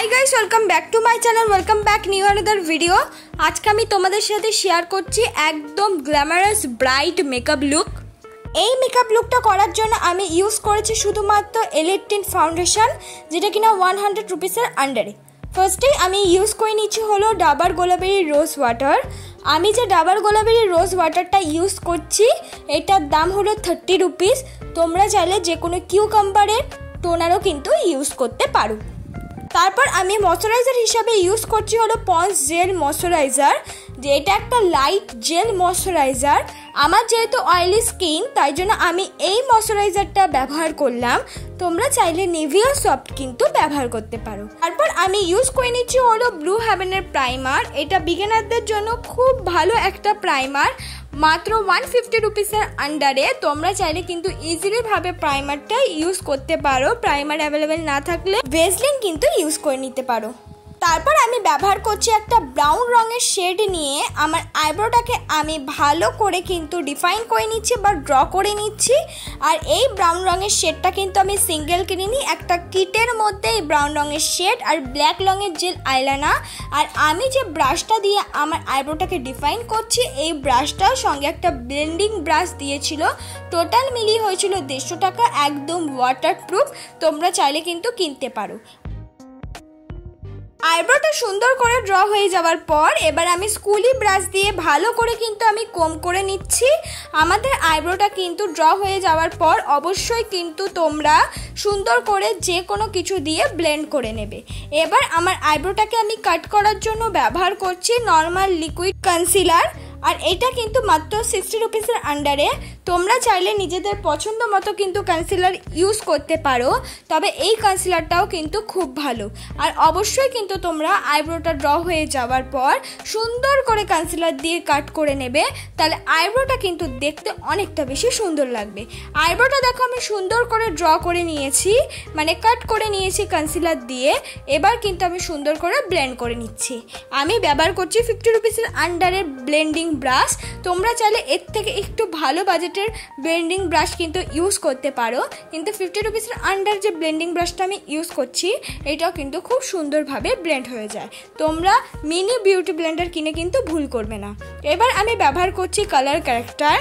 High guys welcome back to my channel welcome back new another video. आज के तुम्हारे साथे शेयर करছি एकदम ग्लैमरस ब्राइट मेकअप लुक। এই মেকআপ লুকটা করার জন্য আমি ইউজ করেছি শুধুমাত্র এলিট ফাউন্ডেশন, যেটা কিনা 100 রুপিসের আন্ডারে। ফার্স্টে আমি ইউজ করে নিচ্ছি হলো ডাবর গোলাপেরি রোজ ওয়াটার। আমি যে ডাবর গোলাপেরি রোজ ওয়াটারটা ইউজ করছি এটার দাম হলো 30 রুপিস। তোমরা চাইলে যে কোনো কিউকাম্বারের টোনারও কিন্তু ইউজ করতে পারো। তারপর আমি ময়শ্চারাইজার হিসাবে ইউজ করছি হলো পন্স জেল ময়শ্চারাইজার, যে এটা একটা লাইট জেল ময়শ্চারাইজার। আমার যেহেতু অয়েলি স্কিন তাই জন্য আমি এই ময়শ্চারাইজারটা ব্যবহার করলাম। তোমরা চাইলে নিভিয়া সফট কিন্তু ব্যবহার করতে পারো। তারপর আমি ইউজ করে নিচ্ছি হলো ব্লু হেভেনের প্রাইমার। এটা বিগিনারদের জন্য খুব ভালো একটা প্রাইমার, মাত্র 150 রুপিসের আন্ডারে। তোমরা চাইলে কিন্তু ইজিলি ভাবে প্রাইমারটা ইউজ করতে পারো। প্রাইমার অ্যাভেলেবেল না থাকলে ভেসলিন কিন্তু ইউজ করে নিতে পারো। তারপর আমি ব্যবহার করছি একটা ব্রাউন রঙের শেড নিয়ে আমার আইব্রোটাকে আমি ভালো করে কিন্তু ডিফাইন করে নিচ্ছি বা ড্র করে নিচ্ছি। আর এই ব্রাউন রঙের শেডটা কিন্তু আমি সিঙ্গেল কিনিনি, একটা কিটের মধ্যে এই ব্রাউন রঙের শেড আর ব্ল্যাক রঙের জেল আইলাইনার। আর আমি যে ব্রাশটা দিয়ে আমার আইব্রোটাকে ডিফাইন করছি এই ব্রাশটার সঙ্গে একটা ব্লেন্ডিং ব্রাশ দিয়েছিল। টোটাল মিলিয়ে হয়েছিল 150 টাকা, একদম ওয়াটারপ্রুফ। তোমরা চাইলে কিন্তু কিনতে পারো। আইব্রোটা সুন্দর করে ড্র হয়ে যাওয়ার পর এবার আমি স্কুলি ব্রাশ দিয়ে ভালো করে কিন্তু আমি কম করে নিচ্ছি। আমাদের আইব্রোটা কিন্তু ড্র হয়ে যাওয়ার পর অবশ্যই কিন্তু তোমরা সুন্দর করে যে কোনো কিছু দিয়ে ব্লেন্ড করে নেবে। এবার আমার আইব্রোটাকে আমি কাট করার জন্য ব্যবহার করছি নর্মাল লিকুইড কনসিলার। আর এটা কিন্তু মাত্র 60 রুপিসের আন্ডারে। তোমরা চাইলে নিজেদের পছন্দ মতো কিন্তু কনসিলার ইউজ করতে পারো, তবে এই কনসিলারটাও কিন্তু খুব ভালো। আর অবশ্যই কিন্তু তোমরা আইব্রোটা ড্র হয়ে যাওয়ার পর সুন্দর করে কনসিলার দিয়ে কাট করে নেবে, তাহলে আইব্রোটা কিন্তু দেখতে অনেকটা বেশি সুন্দর লাগবে। আইব্রোটা দেখো আমি সুন্দর করে ড্র করে নিয়েছি, মানে কাট করে নিয়েছি কনসিলার দিয়ে। এবার কিন্তু আমি সুন্দর করে ব্লেন্ড করে নিচ্ছি। আমি ব্যবহার করছি 50 রুপিসের আন্ডারে ব্লেন্ডিং ব্রাশ। তোমরা চাইলে এর থেকে একটু ভালো বাজেটের ব্লেন্ডিং ব্রাশ কিন্তু ইউজ করতে পারো, কিন্তু 50 রুপিসের আন্ডার যে ব্লেন্ডিং ব্রাশটা আমি ইউজ করছি এটাও কিন্তু খুব সুন্দরভাবে ব্লেন্ড হয়ে যায়। তোমরা মিনি বিউটি ব্লেন্ডার কিনে কিন্তু ভুল করবে না। এবার আমি ব্যবহার করছি কালার ক্যারেক্টার।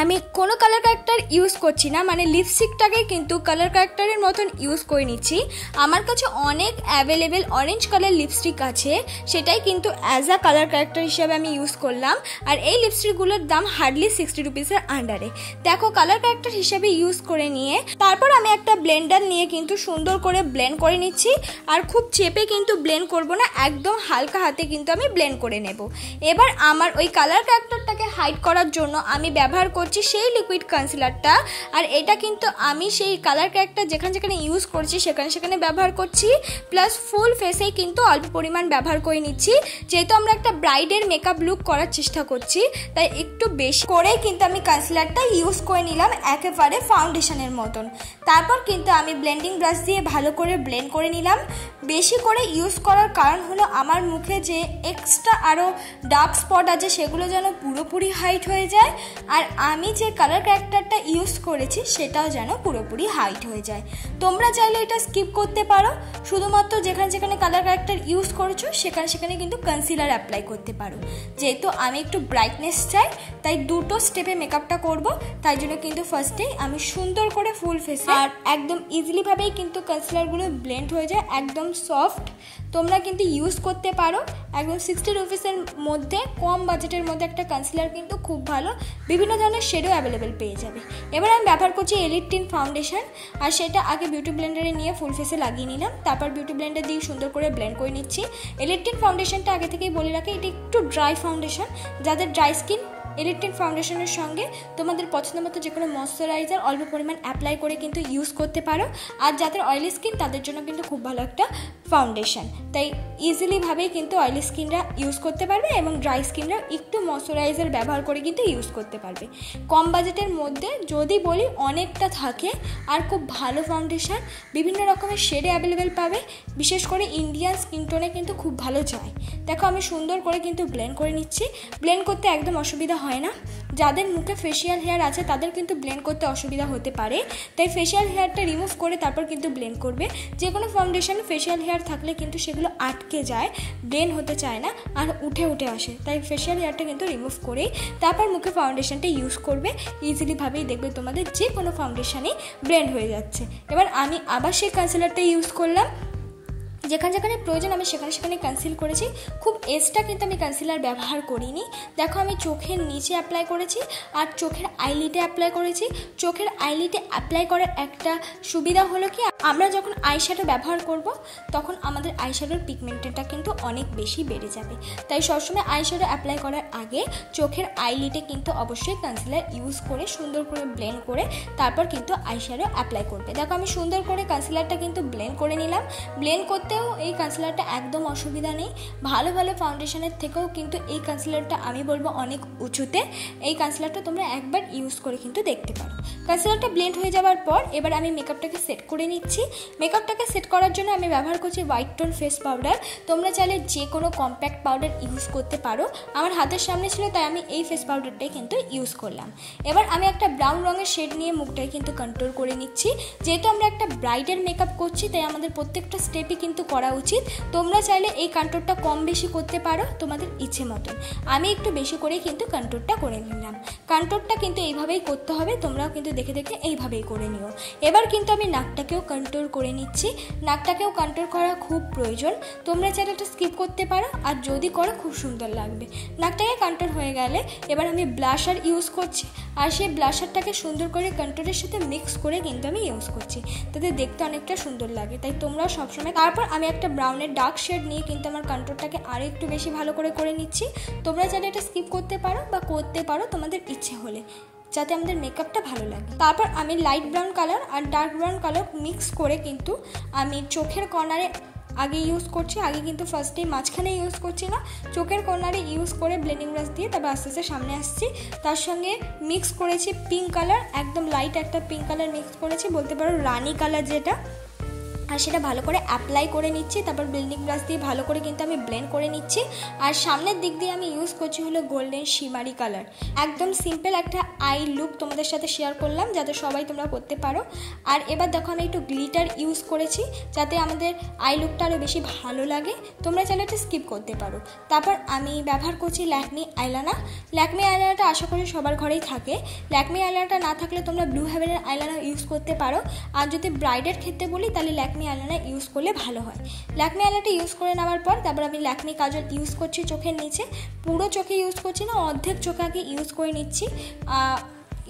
আমি কোনো কালার ক্যারেক্টার ইউজ করছি না, মানে লিপস্টিকটাকে কিন্তু কালার ক্যারেক্টারের মতন ইউজ করে নিচ্ছি। আমার কাছে অনেক অ্যাভেলেবেল অরেঞ্জ কালার লিপস্টিক আছে, সেটাই কিন্তু অ্যাজ আ কালার ক্যারেক্টার হিসাবে আমি ইউজ করলাম। আর এই লিপস্টিকগুলোর দাম হার্ডলি 60 রুপিসের আন্ডারে। দেখো কালার ক্যারেক্টার হিসাবে ইউজ করে নিয়ে তারপর আমি একটা ব্লেন্ডার নিয়ে কিন্তু সুন্দর করে ব্লেন্ড করে নিচ্ছি। আর খুব চেপে কিন্তু ব্লেন্ড করব না, একদম হালকা হাতে কিন্তু আমি ব্লেন্ড করে নেব। এবার আমার ওই কালার ক্যারেক্টারটাকে হাইড করার জন্য আমি ব্যবহার করছি সেই লিকুইড কনসিলারটা। আর এটা কিন্তু আমি সেই কালার ক্যারেক্টার যেখানে যেখানে ইউজ করছি সেখানে সেখানে ব্যবহার করছি, প্লাস ফুল ফেসেই কিন্তু অল্প পরিমাণ ব্যবহার করে নিচ্ছি। যেহেতু আমরা একটা ব্রাইডের মেকআপ লুক করার চেষ্টা করছি তাই একটু বেশি করে কিন্তু আমি কনসিলারটা ইউজ করে নিলাম, একেবারে ফাউন্ডেশনের মতন। তারপর কিন্তু আমি ব্লেন্ডিং ব্রাশ দিয়ে ভালো করে ব্লেন্ড করে নিলাম। বেশি করে ইউজ করার কারণ হলো আমার মুখে যে এক্সট্রা আরও ডার্ক স্পট আছে সেগুলো যেন পুরোপুরি হাইট হয়ে যায়। আর আমি যে কালার ক্যারেক্টারটা ইউজ করেছি সেটাও যেন পুরোপুরি হাইট হয়ে যায়। তোমরা চাইলে এটা স্কিপ করতে পারো, শুধুমাত্র যেখানে যেখানে কালার ক্যারেক্টার ইউজ করেছো সেখানে সেখানে কিন্তু কনসিলার অ্যাপ্লাই করতে পারো। যেহেতু আমি একটু ব্রাইটনেস চাই তাই দুটো স্টেপে মেকআপটা করব, তাই জন্য কিন্তু ফার্স্টেই আমি সুন্দর করে ফুল ফেসে আর একদম ইজিলিভাবেই কিন্তু কনসিলারগুলো ব্লেন্ড হয়ে যায়, একদম সফট। তোমরা কিন্তু ইউজ করতে পারো। একদম 60 রুপিসের মধ্যে কম বাজেটের মধ্যে একটা কনসিলার কিন্তু খুব ভালো, বিভিন্ন ধরনের শেডও অ্যাভেলেবেল পেয়ে যাবে। এবার আমি ব্যবহার করছি এলিট ফাউন্ডেশন। আর সেটা আগে বিউটি ব্লেন্ডারে নিয়ে ফুল ফেসে লাগিয়ে নিলাম, তারপর বিউটি ব্লেন্ডার দিয়ে সুন্দর করে ব্লেন্ড করে নিচ্ছি। এলিট ফাউন্ডেশনটা আগে থেকেই বলে রাখি এটা একটু ড্রাই ফাউন্ডেশন। যাদের ড্রাই স্কিন এলিট ফাউন্ডেশনের সঙ্গে তোমাদের পছন্দ মতো যে কোনো ময়শ্চারাইজার অল্প পরিমাণ অ্যাপ্লাই করে কিন্তু ইউজ করতে পারো। আর যাদের অয়েলি স্কিন তাদের জন্য কিন্তু খুব ভালো একটা ফাউন্ডেশন, তাই ইজিলিভাবেই কিন্তু অয়েলি স্কিনরা ইউজ করতে পারবে এবং ড্রাই স্কিনরা একটু ময়শ্চারাইজার ব্যবহার করে কিন্তু ইউজ করতে পারবে। কম বাজেটের মধ্যে যদি বলি অনেকটা থাকে আর খুব ভালো ফাউন্ডেশন, বিভিন্ন রকমের শেডে অ্যাভেলেবেল পাবে। বিশেষ করে ইন্ডিয়ান স্কিন টোনে কিন্তু খুব ভালো যায়। দেখো আমি সুন্দর করে কিন্তু ব্লেন্ড করে নিচ্ছি। ব্লেন্ড করতে একদম অসুবিধা হয় না। যাদের মুখে ফেশিয়াল হেয়ার আছে তাদের কিন্তু ব্লেন্ড করতে অসুবিধা হতে পারে, তাই ফেশিয়াল হেয়ারটা রিমুভ করে তারপর কিন্তু ব্লেন্ড করবে। যে কোনো ফাউন্ডেশন ফেশিয়াল হেয়ার থাকলে কিন্তু সেগুলো আটকে যায়, ব্লেন্ড হতে চায় না আর উঠে আসে, তাই ফেশিয়াল হেয়ারটা কিন্তু রিমুভ করেই তারপর মুখে ফাউন্ডেশনটা ইউজ করবে। ইজিলিভাবেই দেখবে তোমাদের যে কোনো ফাউন্ডেশনই ব্লেন্ড হয়ে যাচ্ছে। এবার আমি আবার সেই কনসিলারটা ইউজ করলাম, যেখানে যেখানে প্রয়োজন আমি সেখানে কনসিল করেছি। খুব এক্সট্রা কিন্তু আমি কনসিলার ব্যবহার করিনি। দেখো আমি চোখের নিচে অ্যাপ্লাই করেছি আর চোখের আইলিটে অ্যাপ্লাই করেছি। চোখের আইলিটে অ্যাপ্লাই করার একটা সুবিধা হলো কি, আমরা যখন আইশ্যাডো ব্যবহার করব তখন আমাদের আইশ্যাডোর পিগমেন্টটা কিন্তু অনেক বেশি বেড়ে যাবে, তাই সবসময় আইশ্যাডো অ্যাপ্লাই করার আগে চোখের আইলিটে কিন্তু অবশ্যই কনসিলার ইউজ করে সুন্দর করে ব্লেন্ড করে তারপর কিন্তু আইশ্যাডো অ্যাপ্লাই করবে। দেখো আমি সুন্দর করে কনসিলারটা কিন্তু ব্লেন্ড করে নিলাম। ব্লেন্ড করতে এই কনসিলারটা একদম অসুবিধা নেই, ভালো ভালো ফাউন্ডেশনের থেকেও কিন্তু এই কনসিলারটা আমি বলবো অনেক উঁচুতে। এই কনসিলারটা তোমরা একবার ইউজ করে কিন্তু দেখতে পারো। কনসিলারটা ব্লেন্ড হয়ে যাওয়ার পর এবার আমি মেকআপটাকে সেট করে নিচ্ছি। মেকআপটাকে সেট করার জন্য আমি ব্যবহার করছি হোয়াইট টোন ফেস পাউডার। তোমরা চাইলে যে কোনো কম্প্যাক্ট পাউডার ইউজ করতে পারো, আমার হাতের সামনে ছিল তাই আমি এই ফেস পাউডারটাই কিন্তু ইউজ করলাম। এবার আমি একটা ব্রাউন রঙের শেড নিয়ে মুখটাই কিন্তু কন্ট্রোল করে নিচ্ছি। যেহেতু আমরা একটা ব্রাইডাল মেকআপ করছি তাই আমাদের প্রত্যেকটা স্টেপই কিন্তু করা উচিত। তোমরা চাইলে এই কন্ট্রোলটা কম বেশি করতে পারো তোমাদের ইচ্ছে মতন, আমি একটু বেশি করেই কিন্তু কন্ট্রোলটা করে নিলাম। কন্ট্রোলটা কিন্তু এইভাবেই করতে হবে, তোমরাও কিন্তু দেখে দেখে এইভাবেই করে নিও। এবার কিন্তু আমি নাকটাকেও কন্ট্রোল করে নিচ্ছি। নাকটাকেও কন্ট্রোল করা খুব প্রয়োজন, তোমরা চাইলে এটা স্কিপ করতে পারো, আর যদি করো খুব সুন্দর লাগবে। নাকটাকে কন্ট্রোল হয়ে গেলে এবার আমি ব্লাশার ইউজ করছি, আর সেই ব্লাশারটাকে সুন্দর করে কন্ট্রোলের সাথে মিক্স করে কিন্তু আমি ইউজ করছি, তাতে দেখতে অনেকটা সুন্দর লাগে। তাই তোমরাও সবসময়। তারপর আমি একটা ব্রাউনের ডার্ক শেড নিয়ে কিন্তু আমার কন্ট্রোলটাকে আরও একটু বেশি ভালো করে নিচ্ছি। তোমরা চাইলে এটা স্কিপ করতে পারো বা করতে পারো তোমাদের ইচ্ছে হলে, যাতে আমাদের মেকআপটা ভালো লাগে। তারপর আমি লাইট ব্রাউন কালার আর ডার্ক ব্রাউন কালার মিক্স করে কিন্তু আমি চোখের কর্নারে আগে ইউজ করছি। আগে কিন্তু ফার্স্টেই মাঝখানে ইউজ করছি না, চোখের কর্নারে ইউজ করে ব্লেন্ডিং ব্রাশ দিয়ে তারপর আস্তে আস্তে সামনে আসছি। তার সঙ্গে মিক্স করেছি পিঙ্ক কালার, একদম লাইট একটা পিঙ্ক কালার মিক্স করেছি, বলতে পারো রানি কালার যেটা, আর সেটা ভালো করে অ্যাপ্লাই করে নিচ্ছি। তারপর ব্লেন্ডিং ব্রাশ দিয়ে ভালো করে কিন্তু আমি ব্লেন্ড করে নিচ্ছি। আর সামনের দিক দিয়ে আমি ইউজ করছি হলো গোল্ডেন শিমারি কালার। একদম সিম্পল একটা আই লুক তোমাদের সাথে শেয়ার করলাম, যাতে সবাই তোমরা করতে পারো। আর এবার দেখো আমি একটু গ্লিটার ইউজ করেছি, যাতে আমাদের আই লুকটা আরও বেশি ভালো লাগে। তোমরা চাইলে এটা স্কিপ করতে পারো। তারপর আমি ব্যবহার করছি ল্যাকমি আইলাইনার। ল্যাকমি আইলাইনারটা আশা করি সবার ঘরেই থাকে। ল্যাকমি আইলাইনারটা না থাকলে তোমরা ব্লু হেভেনের আইলাইনার ইউজ করতে পারো। আর যদি ব্রাইডের ক্ষেত্রে বলি তাহলে ল্যাকমি আইলাইনার ইউজ করলে ভালো হয়। ল্যাকমি আইলাইনারটা ইউজ করে নেওয়ার পর তারপর আমি ল্যাকমি কাজল ইউজ করছি চোখের নিচে। পুরো চোখে ইউজ করছি না, অর্ধেক চোখে আগে ইউজ করে নিচ্ছি।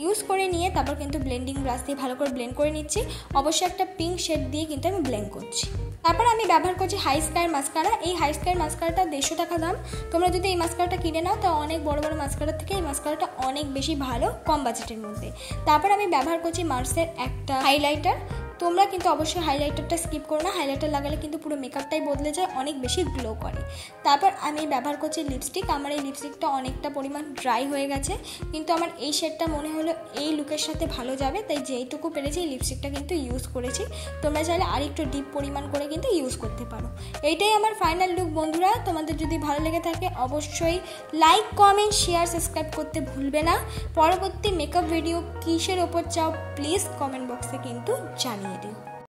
ইউজ করে নিয়ে তারপর কিন্তু ব্লেন্ডিং ব্রাশ দিয়ে ভালো করে ব্লেন্ড করে নিচ্ছি। অবশ্যই একটা পিঙ্ক শেড দিয়ে কিন্তু আমি ব্লেন্ড করছি। তারপর আমি ব্যবহার করছি হাই স্কাই মাস্কারা। এই হাই স্কাই মাস্কারাটা 150 টাকা দাম। তোমরা যদি এই মাস্কারাটা কিনে নাও তো অনেক বড় বড় মাস্কারার থেকে এই মাস্কারাটা অনেক বেশি ভালো, কম বাজেটের মধ্যে। তারপর আমি ব্যবহার করছি মার্সের একটা হাইলাইটার। তোমরা কিন্তু অবশ্যই হাইলাইটারটা স্কিপ করো না, হাইলাইটার লাগালে কিন্তু পুরো মেকআপটাই বদলে যায়, অনেক বেশি গ্লো করে। তারপর আমি ব্যবহার করছি লিপস্টিক। আমার এই লিপস্টিকটা অনেকটা পরিমাণ ড্রাই হয়ে গেছে, কিন্তু আমার এই শেডটা মনে হলো এই লুকের সাথে ভালো যাবে, তাই যেইটুকু পেরেছি এই লিপস্টিকটা কিন্তু ইউজ করেছি। তোমরা চাইলে আর একটু ডিপ পরিমাণ করে কিন্তু ইউজ করতে পারো। এইটাই আমার ফাইনাল লুক বন্ধুরা। তোমাদের যদি ভালো লেগে থাকে অবশ্যই লাইক, কমেন্ট, শেয়ার, সাবস্ক্রাইব করতে ভুলবে না। পরবর্তী মেকআপ ভিডিও কিসের ওপর চাও প্লিজ কমেন্ট বক্সে কিন্তু জানিয়ে দিও।